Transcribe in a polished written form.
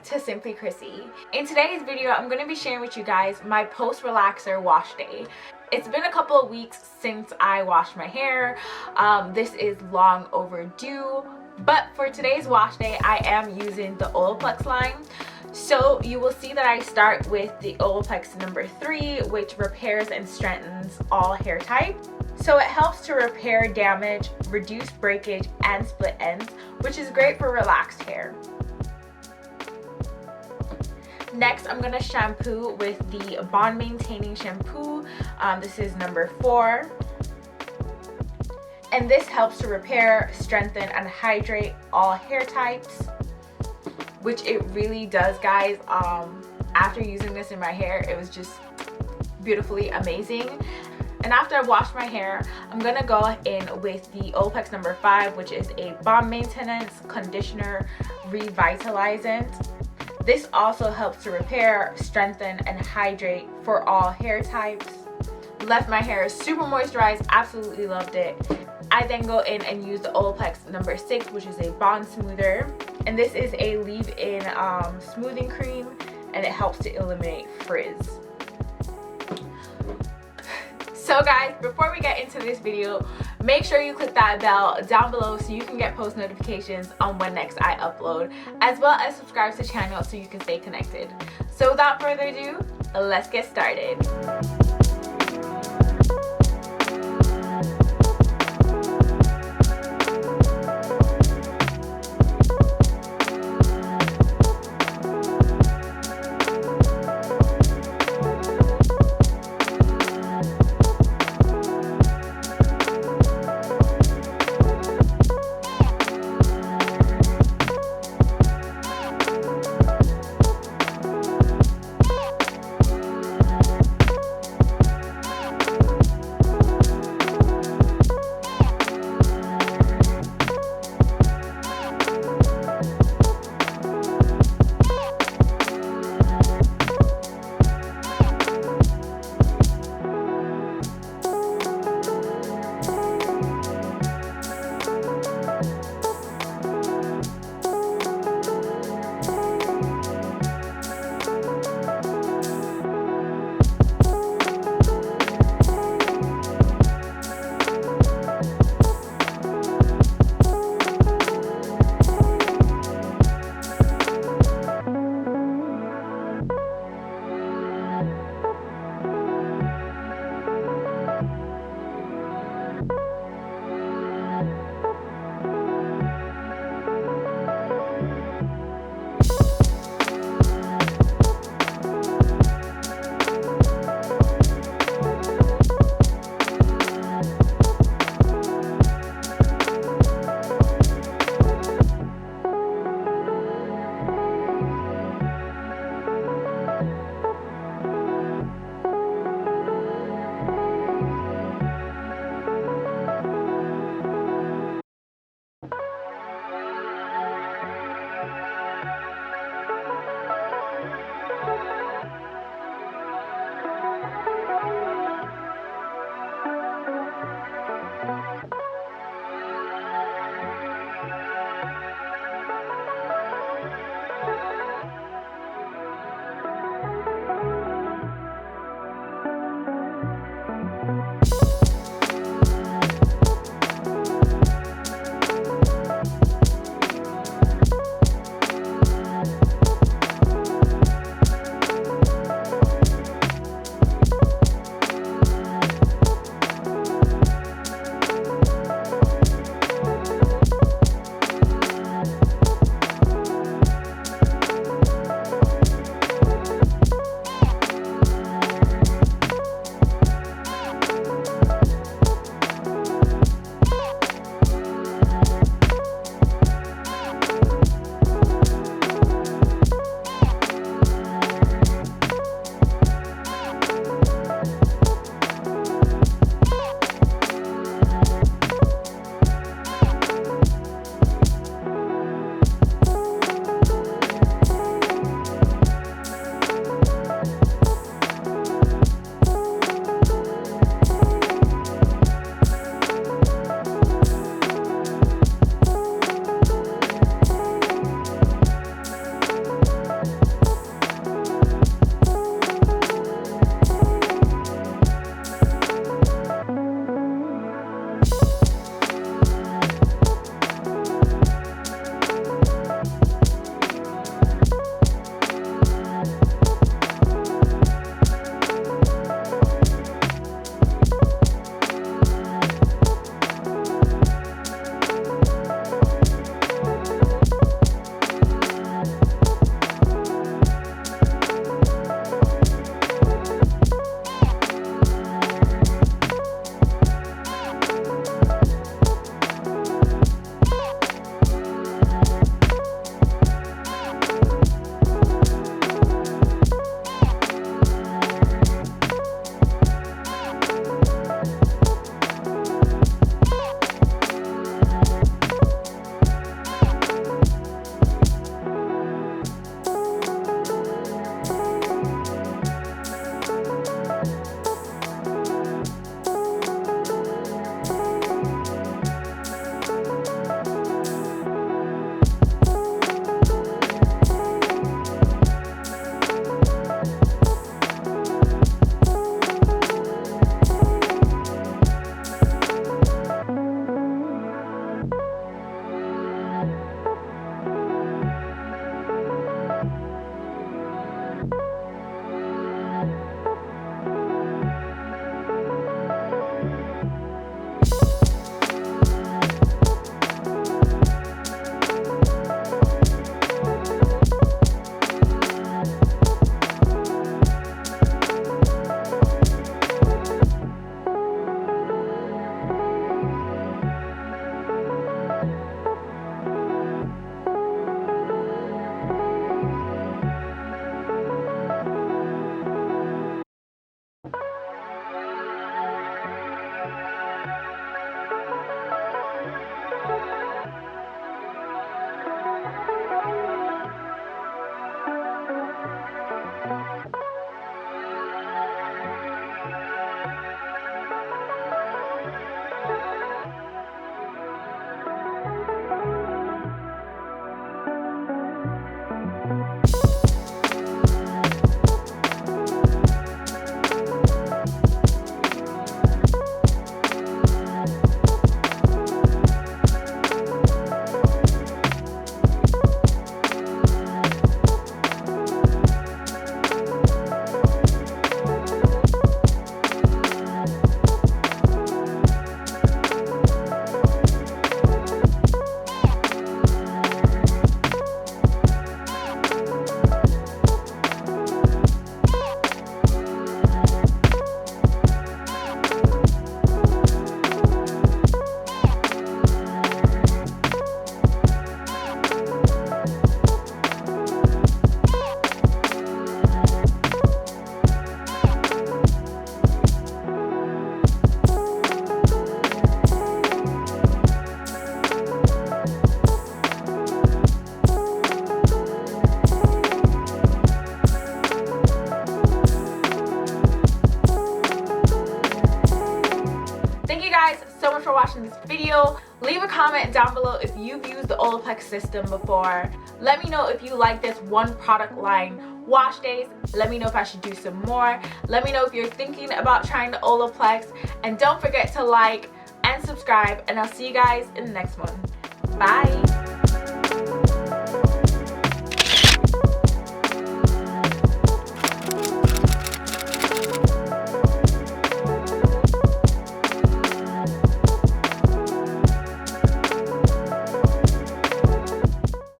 back to Simply Krissy. In today's video, I'm going to be sharing with you guys my post-relaxer wash day. It's been a couple of weeks since I washed my hair. This is long overdue, but for today's wash day, I am using the Olaplex line. So you will see that I start with the Olaplex number 3, which repairs and strengthens all hair types. So it helps to repair damage, reduce breakage, and split ends, which is great for relaxed hair. Next, I'm going to shampoo with the Bond Maintaining Shampoo. This is number 4. And this helps to repair, strengthen, and hydrate all hair types, which it really does, guys. After using this in my hair, it was just beautifully amazing. And after I wash my hair, I'm going to go in with the Olaplex number 5, which is a Balm Maintenance Conditioner Revitalizant. This also helps to repair, strengthen, and hydrate for all hair types. Left my hair super moisturized, absolutely loved it. I then go in and use the Olaplex number 6, which is a bond smoother. And this is a leave-in smoothing cream, and it helps to eliminate frizz. So guys, before we get into this video, make sure you click that bell down below so you can get post notifications on when next I upload, as well as subscribe to the channel so you can stay connected. So without further ado, let's get started. so much for watching this video. Leave a comment down below if you've used the Olaplex system before. Let me know if you like this one product line wash days. Let me know if I should do some more. Let me know if you're thinking about trying the Olaplex, and don't forget to like and subscribe, and I'll see you guys in the next one. Bye.